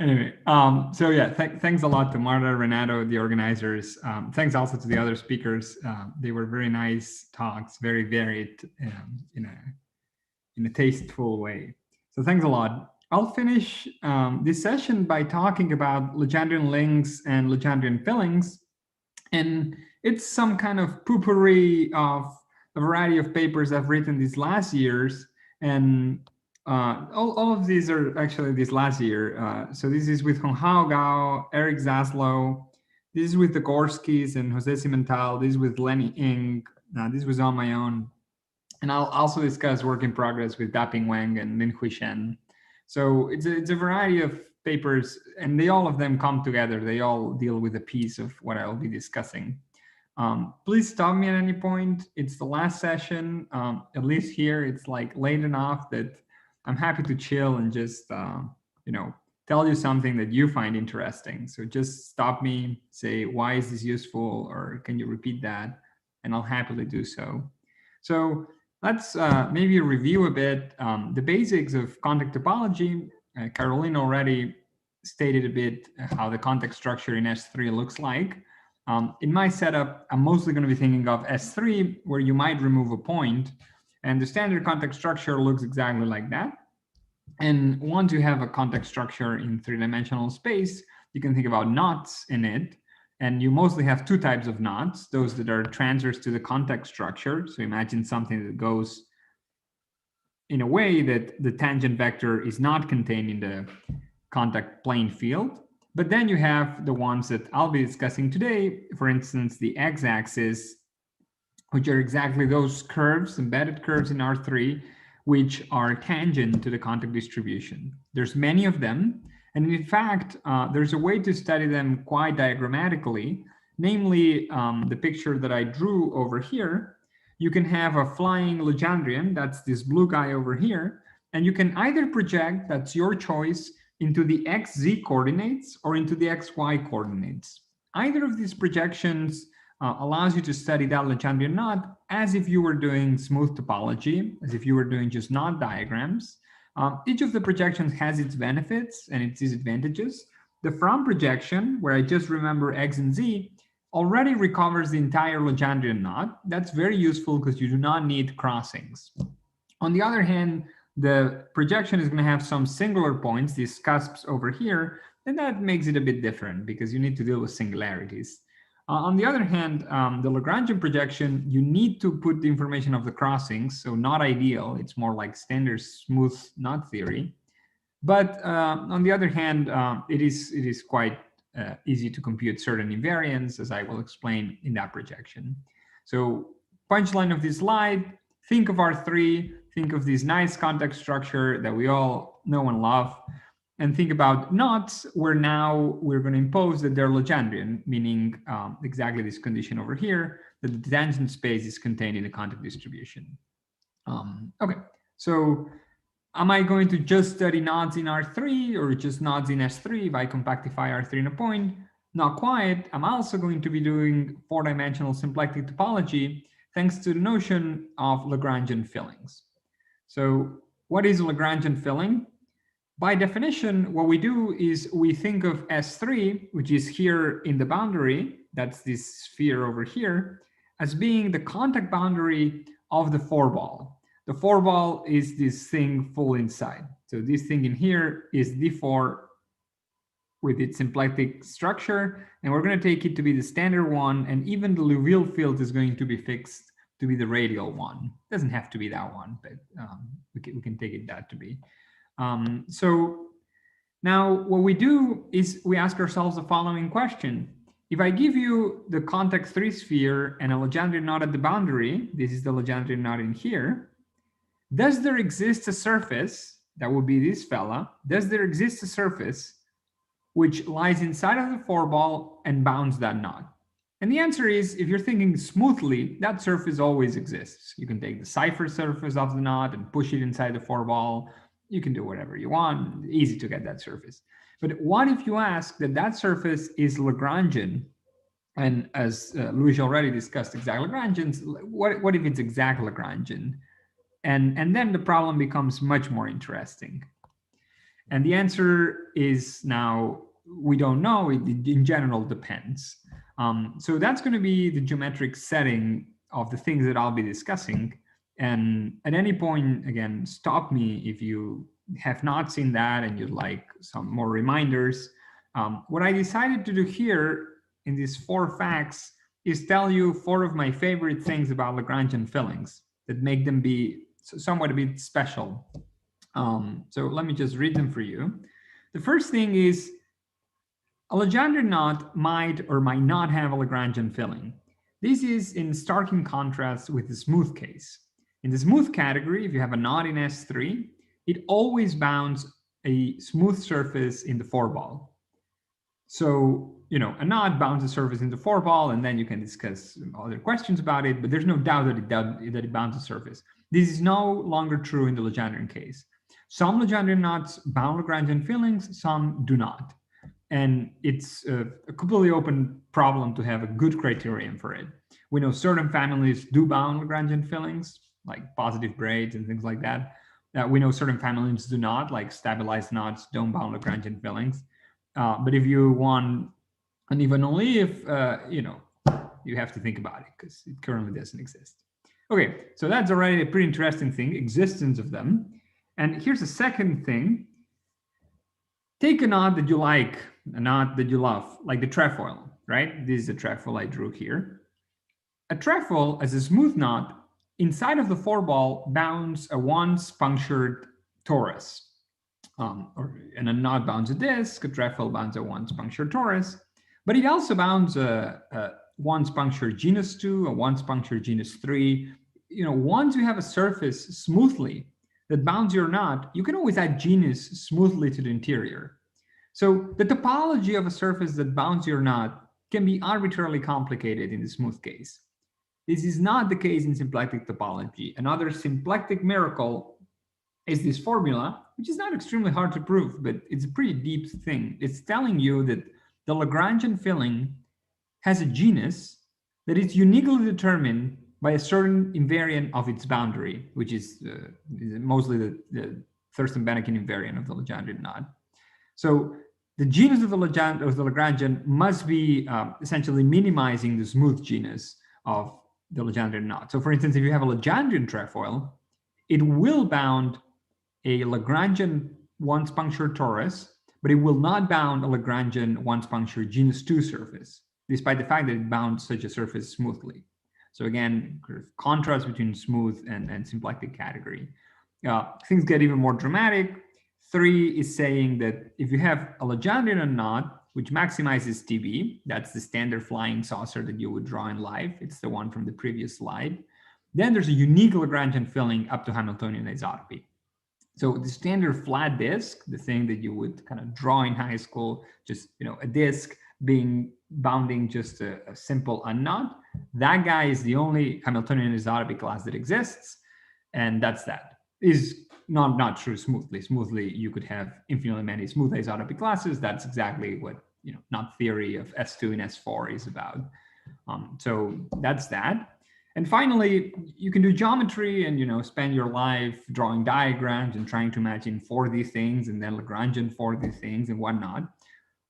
Anyway, so yeah, thanks a lot to Marta, Renato, the organizers. Thanks also to the other speakers. They were very nice talks, very varied in a tasteful way. So thanks a lot. I'll finish this session by talking about Legendrian links and Legendrian fillings. And it's some kind of potpourri of a variety of papers I've written these last years. And all of these are actually this last year. So this is with Honghao Gao, Eric Zaslow. This is with the Gorskys and Jose Cimental. This is with Lenny Ng. This was on my own. And I'll also discuss work in progress with Daping Wang and Linhui Shen. So it's a variety of papers, and all of them come together. They all deal with a piece of what I'll be discussing. Please stop me at any point. It's the last session. At least here, it's like late enough that I'm happy to chill and just, tell you something that you find interesting. So just stop me, say, why is this useful? Or can you repeat that? And I'll happily do so. So let's maybe review a bit the basics of context topology. Caroline already stated a bit how the context structure in S3 looks like. In my setup, I'm mostly going to be thinking of S3, where you might remove a point. And the standard context structure looks exactly like that. And once you have a context structure in three-dimensional space, you can think about knots in it. And you mostly have two types of knots, those that are transverse to the context structure. So imagine something that goes in a way that the tangent vector is not contained in the contact plane field. But then you have the ones that I'll be discussing today, for instance, the x-axis, which are exactly those curves, embedded curves in R3, which are tangent to the contact distribution. There's many of them. And in fact, there's a way to study them quite diagrammatically, namely the picture that I drew over here. You can have a flying Legendrian, that's this blue guy over here, and you can either project, that's your choice, into the xz coordinates or into the xy coordinates. Either of these projections allows you to study that Legendrian knot as if you were doing smooth topology, as if you were doing just knot diagrams. Each of the projections has its benefits and its disadvantages. The from projection, where I just remember x and z, already recovers the entire Legendrian knot. That's very useful because you do not need crossings. On the other hand, the projection is going to have some singular points, these cusps over here, and that makes it a bit different because you need to deal with singularities. On the other hand, the Lagrangian projection, you need to put the information of the crossings, so not ideal. It's more like standard smooth knot theory. But on the other hand, it is quite easy to compute certain invariants, as I will explain in that projection. So punchline of this slide, think of R3, think of this nice context structure that we all know and love, and think about knots, where now we're going to impose that they're Legendrian, meaning exactly this condition over here, that the tangent space is contained in the contact distribution. Okay, so am I going to just study knots in R3 or just knots in S3 if I compactify R3 in a point? Not quite. I'm also going to be doing four-dimensional symplectic topology thanks to the notion of Lagrangian fillings. So what is a Lagrangian filling? By definition, what we do is we think of S3, which is here in the boundary, that's this sphere over here, as being the contact boundary of the four-ball. The four-ball is this thing full inside. So this thing in here is D4 with its symplectic structure, and we're going to take it to be the standard one, and even the Liouville field is going to be fixed to be the radial one. It doesn't have to be that one, but we can take it that to be. So now what we do is we ask ourselves the following question. If I give you the context 3 sphere and a Legendrian knot at the boundary, this is the Legendrian knot in here, does there exist a surface, that would be this fella, does there exist a surface which lies inside of the four-ball and bounds that knot? And the answer is, if you're thinking smoothly, that surface always exists. You can take the cipher surface of the knot and push it inside the four-ball. You can do whatever you want, easy to get that surface. But what if you ask that surface is Lagrangian? And as Luis already discussed exact Lagrangians, what if it's exact Lagrangian? And then the problem becomes much more interesting. And the answer is now, we don't know. It in general depends. So that's going to be the geometric setting of the things that I'll be discussing. And at any point, again, stop me if you have not seen that and you'd like some more reminders. What I decided to do here in these 4 facts is tell you 4 of my favorite things about Lagrangian fillings that make them be somewhat a bit special. So let me just read them for you. The first thing is, a Legendrian knot might or might not have a Lagrangian filling. This is in stark contrast with the smooth case. In the smooth category, if you have a knot in S3, it always bounds a smooth surface in the 4-ball. So, a knot bounds a surface in the 4-ball, and then you can discuss other questions about it, but there's no doubt that it bounds a surface. This is no longer true in the Legendrian case. Some Legendrian knots bound Lagrangian fillings, some do not. And it's a completely open problem to have a good criterion for it. We know certain families do bound Lagrangian fillings, like positive braids and things like that. We know certain families do not, like stabilized knots don't bound Lagrangian fillings. But if you want an even only if, you have to think about it because it currently doesn't exist. Okay, so that's already a pretty interesting thing, existence of them. And here's the second thing. Take a knot that you like, a knot that you love, like the trefoil, right? This is a trefoil I drew here. A trefoil, as a smooth knot, inside of the 4-ball bounds a once punctured torus. And a knot bounds a disc, a trefoil bounds a once punctured torus, but it also bounds a once punctured genus 2, a once punctured genus 3. Once you have a surface smoothly that bounds your knot, you can always add genus smoothly to the interior. So the topology of a surface that bounds your knot can be arbitrarily complicated in the smooth case. This is not the case in symplectic topology. Another symplectic miracle is this formula, which is not extremely hard to prove, but it's a pretty deep thing. It's telling you that the Lagrangian filling has a genus that is uniquely determined by a certain invariant of its boundary, which is mostly the Thurston-Banachine invariant of the Legendrian knot. So the genus of the Lagrangian must be essentially minimizing the smooth genus of the Legendrian knot. So for instance, if you have a Legendrian trefoil, it will bound a Lagrangian once punctured torus, but it will not bound a Lagrangian once punctured genus 2 surface, despite the fact that it bounds such a surface smoothly. So again, contrast between smooth and symplectic category. Things get even more dramatic. 3 is saying that if you have a Legendrian knot, which maximizes TB, that's the standard flying saucer that you would draw in life. It's the one from the previous slide. Then there's a unique Lagrangian filling up to Hamiltonian isotropy. So the standard flat disk, the thing that you would kind of draw in high school, just a disk bounding just a simple unknot, that guy is the only Hamiltonian isotropy class that exists, and that's that. Is not true smoothly. Smoothly, you could have infinitely many smooth isotropy classes. That's exactly what knot theory of S2 and S4 is about. So that's that. And finally, you can do geometry and spend your life drawing diagrams and trying to imagine 4D things and then Lagrangian 4D things and whatnot.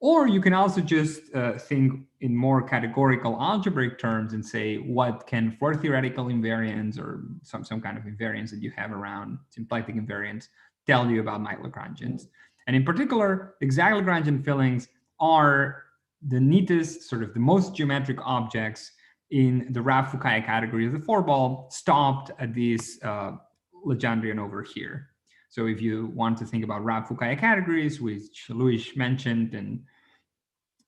Or you can also just think in more categorical algebraic terms and say, what can four theoretical invariants or some kind of invariants that you have around symplectic invariants tell you about my Lagrangians? And in particular, exact Lagrangian fillings are the neatest, sort of the most geometric objects in the Rabb-Fukaya category of the 4-ball, stopped at this Legendrian over here. So if you want to think about Rabb-Fukaya categories, which Luis mentioned and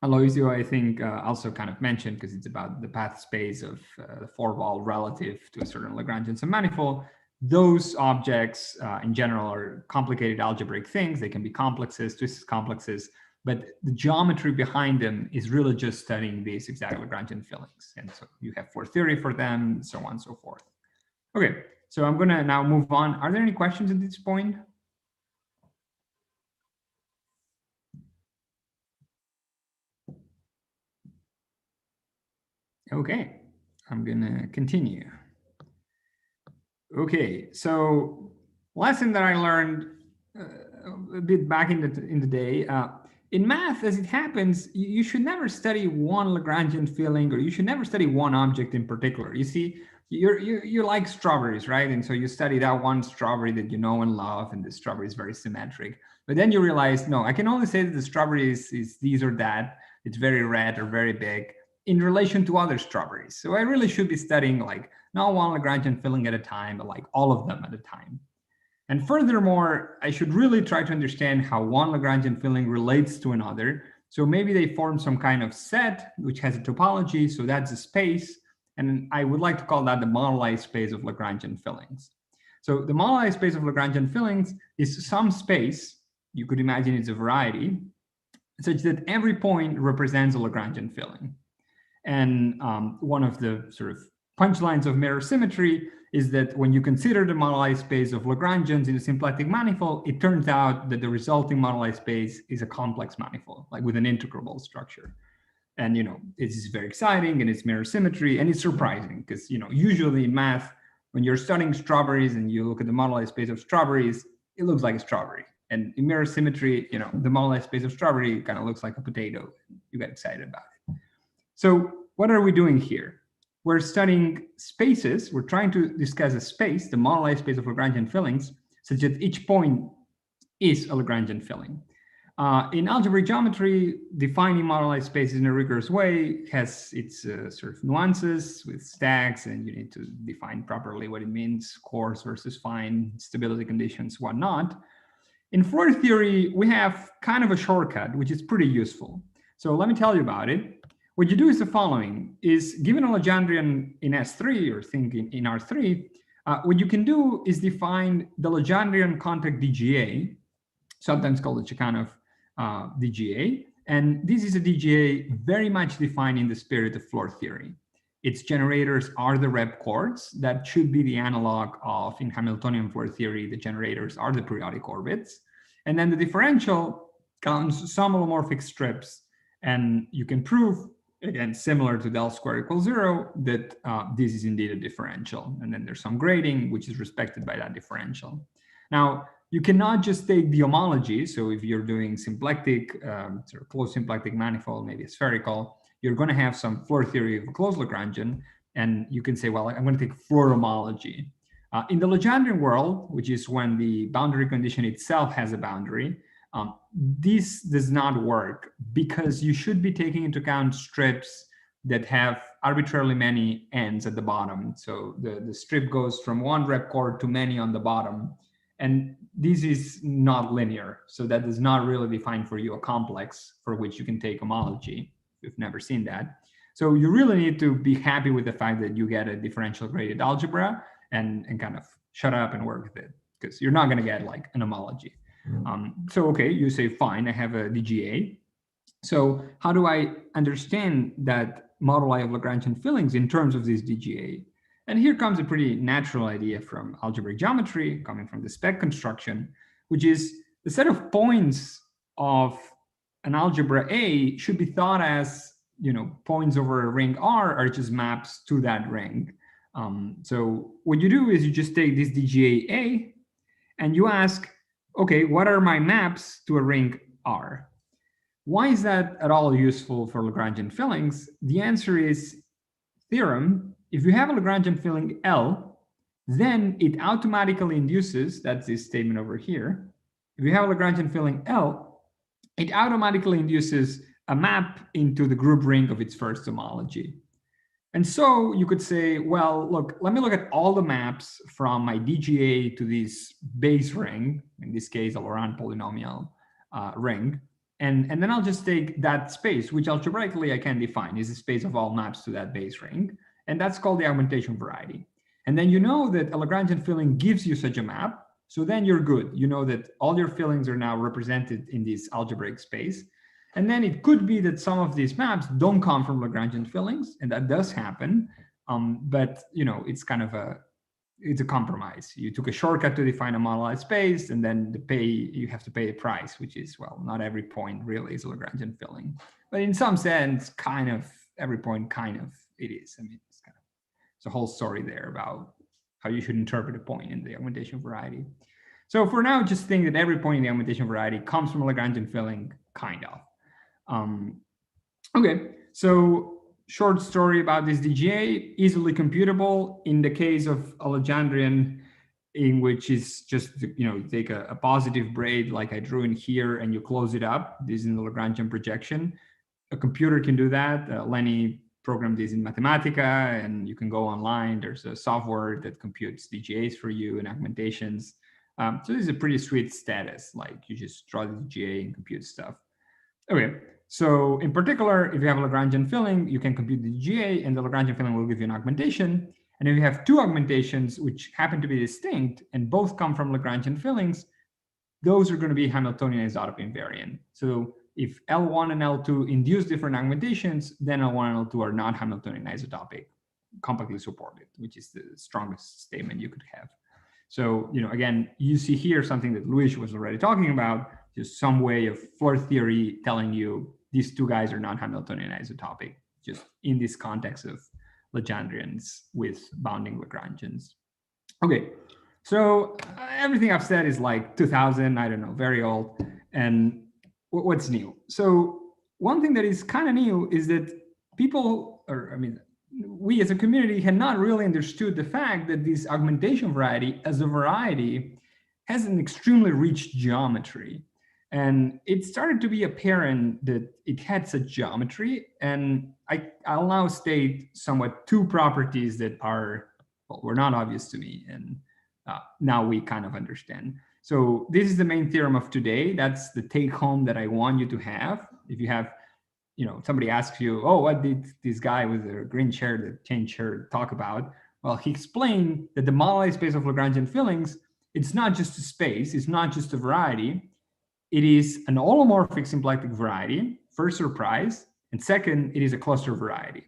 Aloisio, I think, also kind of mentioned, because it's about the path space of the 4-ball relative to a certain Lagrangian submanifold, those objects in general are complicated algebraic things. They can be complexes, twisted complexes, but the geometry behind them is really just studying these exact Lagrangian fillings. And so you have four theory for them, so on and so forth. Okay, so I'm going to now move on. Are there any questions at this point? Okay, I'm going to continue. Okay, so lesson that I learned a bit back in the day. In math, as it happens, you should never study one Lagrangian filling, or you should never study one object in particular. You see, you like strawberries, right? And so you study that one strawberry that you know and love, and the strawberry is very symmetric. But then you realize, no, I can only say that the strawberry is these or that. It's very red or very big in relation to other strawberries. So I really should be studying like not one Lagrangian filling at a time, but like all of them at a time. And furthermore, I should really try to understand how one Lagrangian filling relates to another. So maybe they form some kind of set which has a topology, so that's a space. And I would like to call that the moduli space of Lagrangian fillings. So the moduli space of Lagrangian fillings is some space, you could imagine it's a variety, such that every point represents a Lagrangian filling. And one of the sort of punchlines of mirror symmetry is that when you consider the moduli space of Lagrangians in a symplectic manifold, it turns out that the resulting moduli space is a complex manifold, like with an integrable structure. And, it's very exciting, and it's mirror symmetry, and it's surprising because, usually in math, when you're studying strawberries and you look at the moduli space of strawberries, it looks like a strawberry. And in mirror symmetry, the moduli space of strawberry kind of looks like a potato. You get excited about it. So what are we doing here? We're studying spaces. We're trying to discuss a space, the moduli space of Lagrangian fillings, such that each point is a Lagrangian filling. In algebraic geometry, defining moduli spaces in a rigorous way has its sort of nuances with stacks, and you need to define properly what it means, coarse versus fine, stability conditions, whatnot. In Floor theory, we have kind of a shortcut, which is pretty useful. So let me tell you about it. What you do is the following: is given a Legendrian in S3, or think in R3, what you can do is define the Legendrian contact DGA, sometimes called the Chekhanov DGA. And this is a DGA very much defined in the spirit of Floor theory. Its generators are the rep chords. That should be the analog of, in Hamiltonian Floor theory, the generators are the periodic orbits. And then the differential counts some holomorphic strips. And you can prove, again, similar to del squared equals 0, that this is indeed a differential. And then there's some grading, which is respected by that differential. Now, you cannot just take the homology. So if you're doing symplectic, sort of closed symplectic manifold, maybe a spherical, you're going to have some Floor theory of a closed Lagrangian. And you can say, well, I'm going to take Floor homology. In the Legendrian world, which is when the boundary condition itself has a boundary, this does not work because you should be taking into account strips that have arbitrarily many ends at the bottom. So the strip goes from one rep chord to many on the bottom. And this is not linear. So that does not really define for you a complex for which you can take homology. You've never seen that. So you really need to be happy with the fact that you get a differential graded algebra and kind of shut up and work with it, because you're not going to get like an homology. So, okay, you say, fine, I have a DGA. So how do I understand that moduli of Lagrangian fillings in terms of this DGA? And here comes a pretty natural idea from algebraic geometry, coming from the spec construction, which is the set of points of an algebra A should be thought as, points over a ring R are just maps to that ring. So what you do is you just take this DGA A and you ask, okay, what are my maps to a ring R? Why is that at all useful for Lagrangian fillings? The answer is theorem. If you have a Lagrangian filling L, then it automatically induces, that's this statement over here. If you have a Lagrangian filling L, it automatically induces a map into the group ring of its first homology. And so you could say, well, look, let me look at all the maps from my DGA to this base ring, in this case, a Laurent polynomial ring. And then I'll just take that space, which algebraically I can define is a space of all maps to that base ring. And that's called the augmentation variety. And then you know that a Lagrangian filling gives you such a map. So then you're good. You know that all your fillings are now represented in this algebraic space. And then it could be that some of these maps don't come from Lagrangian fillings, and that does happen. But it's kind of it's a compromise. You took a shortcut to define a moduli space, and then you have to pay a price, which is, well, not every point really is a Lagrangian filling, but in some sense, kind of every point kind of it is. I mean, it's a whole story there about how you should interpret a point in the augmentation variety. So for now, just think that every point in the augmentation variety comes from a Lagrangian filling, kind of. Okay, so short story about this DGA, easily computable in the case of a Legendrian, in which is just, you take a positive braid like I drew in here and you close it up. This is in the Lagrangian projection. A computer can do that. Lenny programmed this in Mathematica, and you can go online. There's a software that computes DGAs for you and augmentations. So this is a pretty sweet status. Like you just draw the DGA and compute stuff. Okay, so in particular, if you have a Lagrangian filling, you can compute the DGA, and the Lagrangian filling will give you an augmentation. And if you have two augmentations which happen to be distinct and both come from Lagrangian fillings, those are going to be Hamiltonian isotope invariant. So if L1 and L2 induce different augmentations, then L1 and L2 are not Hamiltonian isotopic, compactly supported, which is the strongest statement you could have. So, again, you see here something that Luis was already talking about, just some way of Floer theory telling you these two guys are not Hamiltonian isotopic, just in this context of Legendrians with bounding Lagrangians. Okay, so everything I've said is like 2000, I don't know, very old. And what's new? So one thing that is kind of new is that we as a community had not really understood the fact that this augmentation variety as a variety has an extremely rich geometry. And it started to be apparent that it had such geometry. And I'll now state somewhat two properties that were not obvious to me. And now we kind of understand. So this is the main theorem of today. That's the take home that I want you to have. If you have, somebody asks you, oh, what did this guy with the green chair, the chain chair talk about? Well, he explained that the moduli space of Lagrangian fillings, it's not just a space, it's not just a variety. It is an holomorphic symplectic variety, first surprise, and second, it is a cluster variety.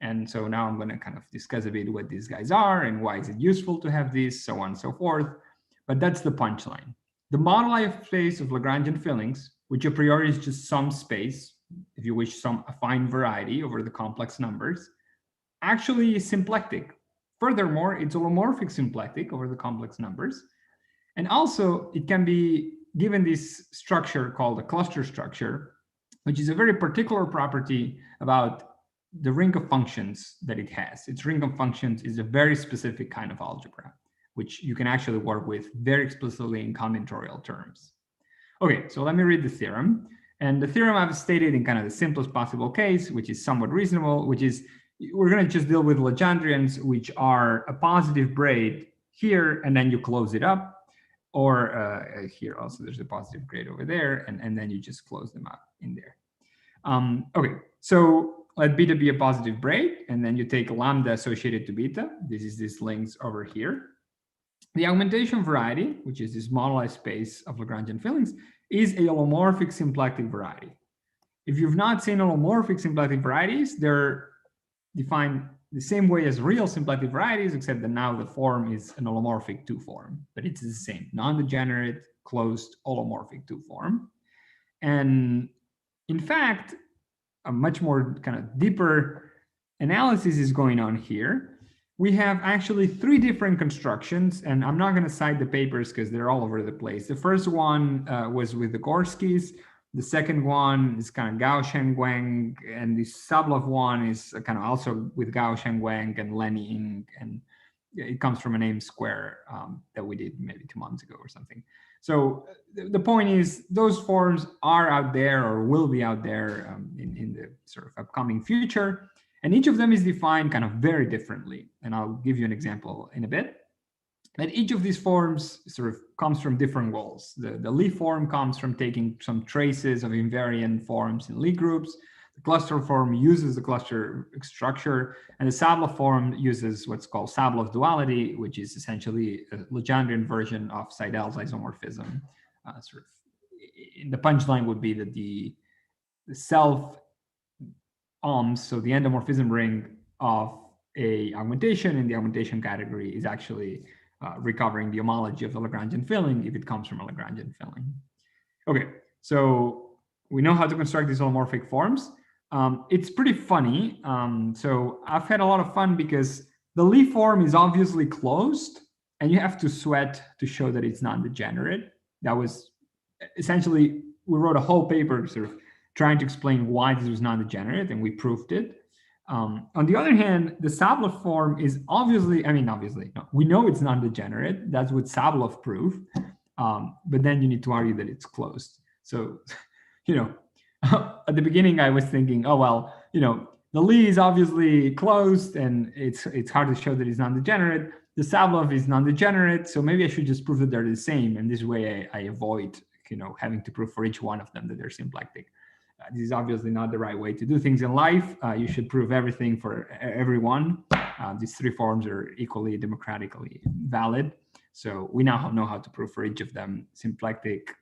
And so now I'm going to kind of discuss a bit what these guys are and why is it useful to have these, so on and so forth. But that's the punchline. The moduli space of Lagrangian fillings, which a priori is just some space, if you wish, some affine variety over the complex numbers, actually is symplectic. Furthermore, it's holomorphic symplectic over the complex numbers. And also, it can be given this structure called a cluster structure, which is a very particular property about the ring of functions that it has. Its ring of functions is a very specific kind of algebra, which you can actually work with very explicitly in combinatorial terms. Okay, so let me read the theorem. And the theorem I've stated in kind of the simplest possible case, which is somewhat reasonable, which is we're going to just deal with Legendrians, which are a positive braid here, and then you close it up. Or here also there's a positive braid over there, and then you just close them up in there. Okay, so let beta be a positive braid, and then you take lambda associated to beta. This is this length over here. The augmentation variety, which is this moduli space of Lagrangian fillings, is a holomorphic symplectic variety. If you've not seen holomorphic symplectic varieties, they're defined the same way as real symplectic varieties, except that now the form is an holomorphic 2 form, but it's the same, non-degenerate, closed, holomorphic 2 form. And in fact, a much more kind of deeper analysis is going on here. We have actually 3 different constructions, and I'm not going to cite the papers because they're all over the place. The first one was with the Gorskys. The second one is kind of Gao Shengwang, and the Sablov one is kind of also with Gao Shengwang and Lenny Ng, and it comes from a name square that we did maybe 2 months ago or something. So the point is those forms are out there or will be out there in the sort of upcoming future. And each of them is defined kind of very differently. And I'll give you an example in a bit. And each of these forms sort of comes from different goals. The Lie form comes from taking some traces of invariant forms in Lie groups. The cluster form uses the cluster structure, and the Sablov form uses what's called Sablov duality, which is essentially a Legendrian version of Seidel's isomorphism. The punchline would be that the self ohms, so the endomorphism ring of a augmentation in the augmentation category is actually recovering the homology of the Lagrangian filling if it comes from a Lagrangian filling. Okay, so we know how to construct these holomorphic forms. It's pretty funny. So I've had a lot of fun because the Lie form is obviously closed, and you have to sweat to show that it's non-degenerate. That was essentially, we wrote a whole paper sort of trying to explain why this was non-degenerate, and we proved it. On the other hand, the Sobolev form is obviously, no, we know it's non-degenerate. That's what Sobolev proved. But then you need to argue that it's closed. So, at the beginning I was thinking, oh, well, the Lie is obviously closed and it's hard to show that it's non-degenerate. The Sobolev is non-degenerate. So maybe I should just prove that they're the same. And this way I avoid, having to prove for each one of them that they're symplectic. This is obviously not the right way to do things in life. You should prove everything for everyone. These three forms are equally democratically valid. So we now know how to prove for each of them symplectic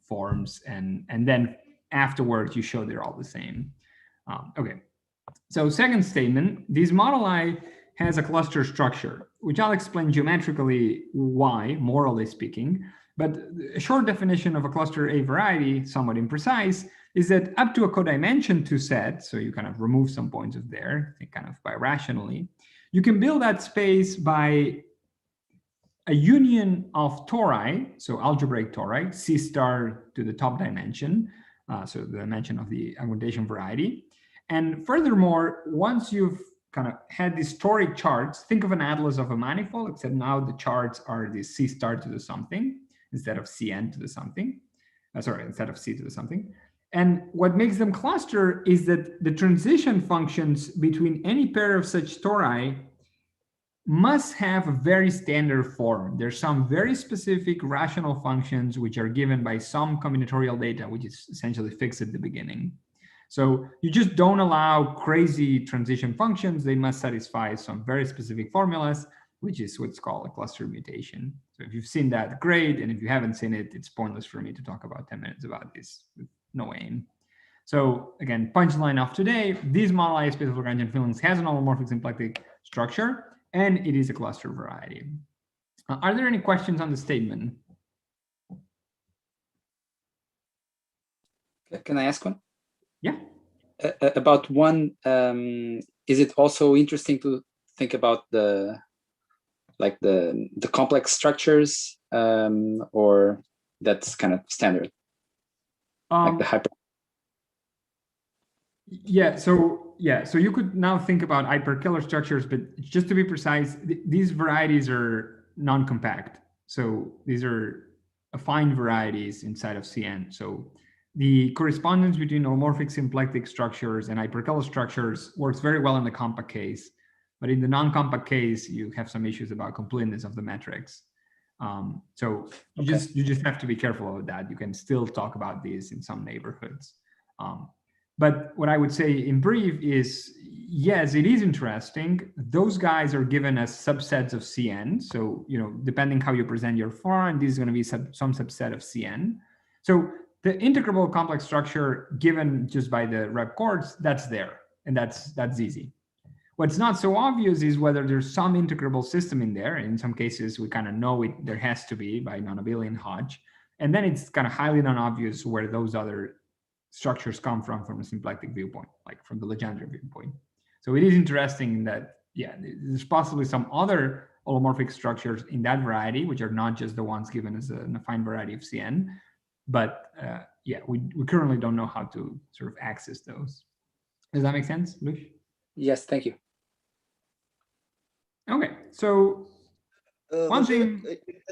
forms. And then afterwards, you show they're all the same. Okay. So second statement, this model I has a cluster structure, which I'll explain geometrically why, morally speaking. But a short definition of a cluster A variety, somewhat imprecise, is that up to a codimension 2 set, so you kind of remove some points of there, kind of birationally, you can build that space by a union of tori, so algebraic tori, C star to the top dimension, so the dimension of the augmentation variety. And furthermore, once you've kind of had these toric charts, think of an atlas of a manifold, except now the charts are the C star to the something instead of Cn to the something. Instead of C to the something. And what makes them cluster is that the transition functions between any pair of such tori must have a very standard form. There's some very specific rational functions which are given by some combinatorial data, which is essentially fixed at the beginning. So you just don't allow crazy transition functions. They must satisfy some very specific formulas, which is what's called a cluster mutation. So if you've seen that, great. And if you haven't seen it, it's pointless for me to talk about 10 minutes about this with no aim. So again, punchline of today, this model space of Lagrangian filaments has an holomorphic symplectic structure, and it is a cluster variety. Are there any questions on the statement? Can I ask one? Yeah. About one, is it also interesting to think about the complex structures, or that's kind of standard, like the hyper? So you could now think about hyperkiller structures, but just to be precise, these varieties are non-compact. So these are affine varieties inside of CN. So the correspondence between holomorphic symplectic structures and hyperkiller structures works very well in the compact case, but in the non-compact case, you have some issues about completeness of the metrics. So you just have to be careful of that. You can still talk about these in some neighborhoods. But what I would say in brief is, yes, it is interesting. Those guys are given as subsets of Cn. So, depending how you present your form, this is going to be some subset of Cn. So the integrable complex structure given just by the rep chords, that's there. And that's easy. What's not so obvious is whether there's some integrable system in there. In some cases, we kind of know it. There has to be by non-abelian Hodge. And then it's kind of highly non-obvious where those other structures come from a symplectic viewpoint, like from the Legendrian viewpoint. So it is interesting that, there's possibly some other holomorphic structures in that variety, which are not just the ones given as an affine variety of Cn. But we currently don't know how to sort of access those. Does that make sense, Luis? Yes, thank you. Okay, so one thing,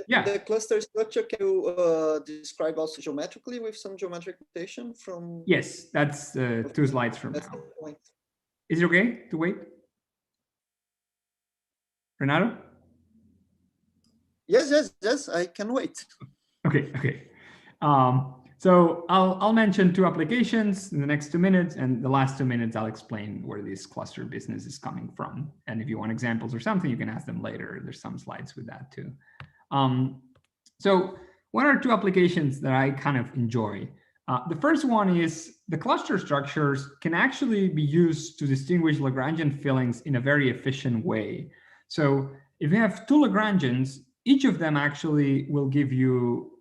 the cluster structure, can you describe also geometrically with some geometric notation from? Yes, that's 2 slides from now. Is it okay to wait? Renato? Yes, I can wait. Okay. So I'll mention 2 applications in the next 2 minutes, and the last 2 minutes I'll explain where this cluster business is coming from. And if you want examples or something, you can ask them later. There's some slides with that too. So what are 2 applications that I kind of enjoy? The first one is the cluster structures can actually be used to distinguish Lagrangian fillings in a very efficient way. So if you have 2 Lagrangians, each of them actually will give you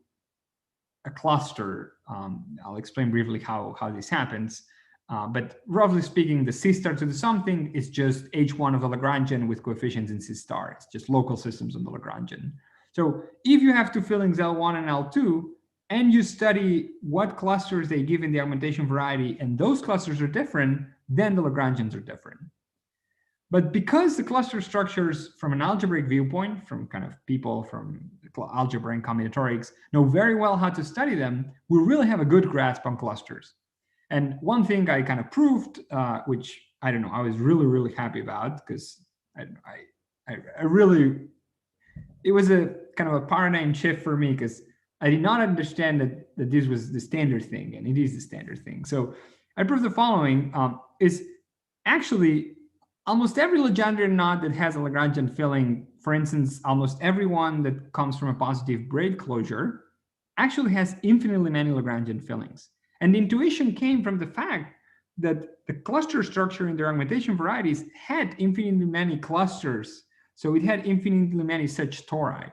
a cluster. I'll explain briefly how this happens. But roughly speaking, the C star to the something is just H1 of the Lagrangian with coefficients in C star. It's just local systems on the Lagrangian. So if you have two fillings L1 and L2, and you study what clusters they give in the augmentation variety, and those clusters are different, then the Lagrangians are different. But because the cluster structures from an algebraic viewpoint, from kind of people from algebra and combinatorics, know very well how to study them, we really have a good grasp on clusters. And one thing I kind of proved, which I don't know, I was really, really happy about, because I really, it was a kind of a paradigm shift for me, because I did not understand that this was the standard thing, and it is the standard thing. So I proved the following, is actually almost every Legendrian knot that has a Lagrangian filling, for instance, almost every one that comes from a positive braid closure, actually has infinitely many Lagrangian fillings. And the intuition came from the fact that the cluster structure in their augmentation varieties had infinitely many clusters. So it had infinitely many such tori.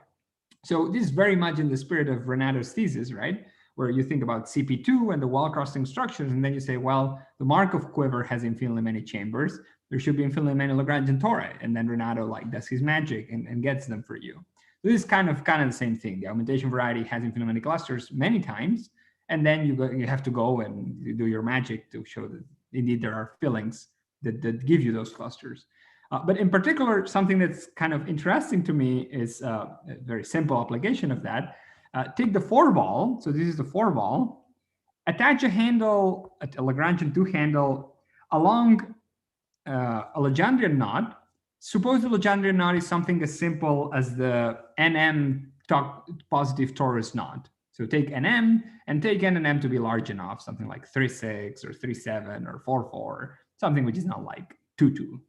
So this is very much in the spirit of Renato's thesis, right? Where you think about CP2 and the wall-crossing structures, and then you say, well, the Markov quiver has infinitely many chambers. There should be infinitely many Lagrangian tori. And then Renato like does his magic and gets them for you. So this is kind of the same thing. The augmentation variety has infinitely many clusters many times, and then you have to go and you do your magic to show that indeed there are fillings that give you those clusters. But in particular, something that's kind of interesting to me is a very simple application of that. Take the 4-ball. So this is the 4-ball. Attach a handle, a Lagrangian 2 handle along a Legendrian knot. Suppose the Legendrian knot is something as simple as the NM positive torus knot. So take NM and take NM to be large enough, something like 3.6 or 3.7 or 4.4, something which is not like 2.2,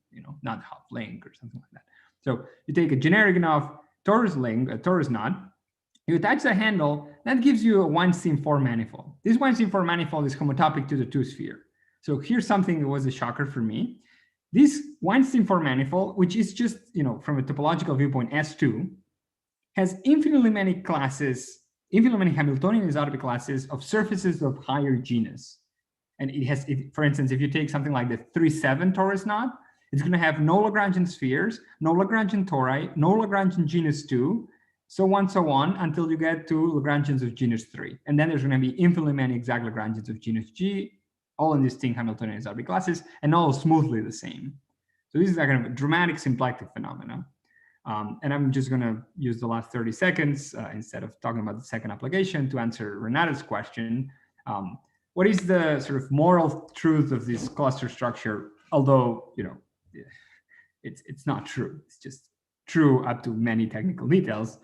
not half link or something like that. So you take a generic enough torus link, a torus knot, you attach the handle, that gives you a Weinstein 4 manifold. This Weinstein 4 manifold is homotopic to the 2-sphere. So here's something that was a shocker for me. This Weinstein 4 manifold, which is just, from a topological viewpoint, S2, has infinitely many classes, infinitely many Hamiltonian isotopy classes of surfaces of higher genus. And it has, for instance, if you take something like the 3.7 torus knot, it's going to have no Lagrangian spheres, no Lagrangian tori, no Lagrangian genus 2, so on, until you get to Lagrangians of genus 3. And then there's going to be infinitely many exact Lagrangians of genus G, all in distinct Hamiltonian isotopy classes, and all smoothly the same. So this is a kind of a dramatic symplectic phenomenon. And I'm just going to use the last 30 seconds instead of talking about the second application to answer Renato's question. What is the sort of moral truth of this cluster structure? Although, it's not true. It's just true up to many technical details.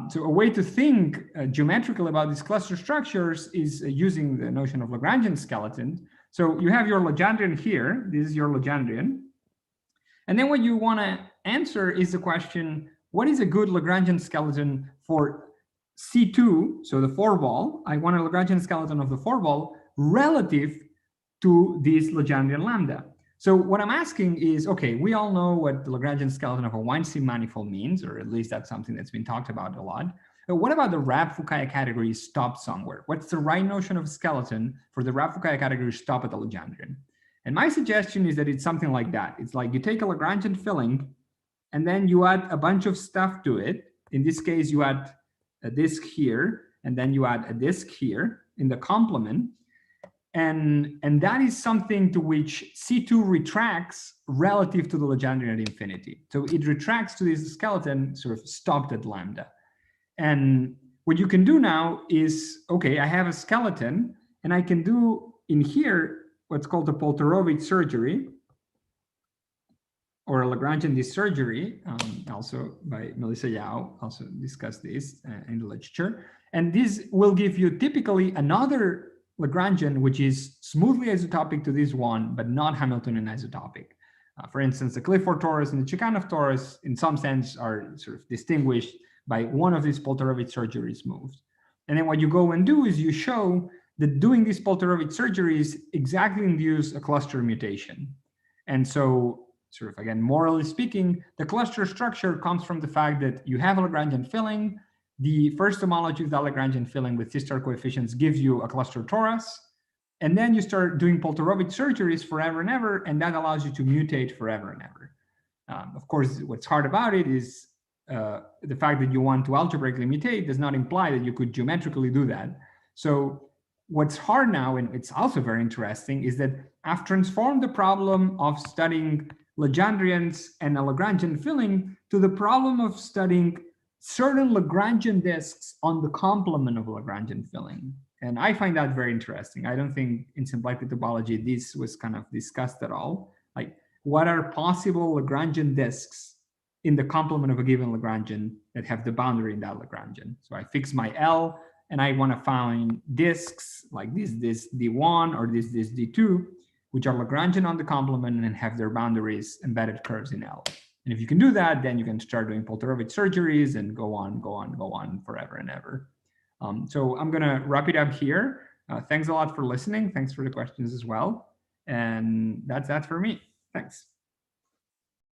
So a way to think geometrically about these cluster structures is using the notion of Lagrangian skeleton. So you have your Legendrian here. This is your Legendrian. And then what you want to answer is the question, what is a good Lagrangian skeleton for C2, so the 4-ball? I want a Lagrangian skeleton of the 4-ball relative to this Legendrian lambda. So what I'm asking is, okay, we all know what the Lagrangian skeleton of a Weinstein manifold means, or at least that's something that's been talked about a lot. But what about the Rab-Fukaya category stop somewhere? What's the right notion of skeleton for the Rab-Fukaya category stop at the Legendrian? And my suggestion is that it's something like that. It's like you take a Lagrangian filling, and then you add a bunch of stuff to it. In this case, you add a disk here, and then you add a disk here in the complement. And that is something to which C2 retracts relative to the Legendrian at infinity. So it retracts to this skeleton sort of stopped at lambda. And what you can do now is, okay, I have a skeleton, and I can do in here what's called a Polterovich surgery, or a Lagrangian surgery, also by Melissa Yao, also discussed this in the literature. And this will give you typically another Lagrangian, which is smoothly isotopic to this one, but not Hamiltonian isotopic. For instance, the Clifford torus and the Chekhanov torus, in some sense, are sort of distinguished by one of these Polterovich surgeries moves. And then what you go and do is you show that doing these Polterovich surgeries exactly induce a cluster mutation. And so, sort of again, morally speaking, the cluster structure comes from the fact that you have a Lagrangian filling. The first homology of that Lagrangian filling with C-star coefficients gives you a cluster torus. And then you start doing Polterovich surgeries forever and ever, and that allows you to mutate forever and ever. Of course, what's hard about it is the fact that you want to algebraically mutate does not imply that you could geometrically do that. So what's hard now, and it's also very interesting, is that I've transformed the problem of studying Legendrians and a Lagrangian filling to the problem of studying certain Lagrangian disks on the complement of Lagrangian filling. And I find that very interesting. I don't think in symplectic topology this was kind of discussed at all. Like, what are possible Lagrangian disks in the complement of a given Lagrangian that have the boundary in that Lagrangian? So I fix my L, and I want to find disks like this D1 or this D2, which are Lagrangian on the complement and have their boundaries embedded curves in L. And if you can do that, then you can start doing Polterovich surgeries and go on forever and ever. So I'm going to wrap it up here. Thanks a lot for listening. Thanks for the questions as well. And that's that for me. Thanks.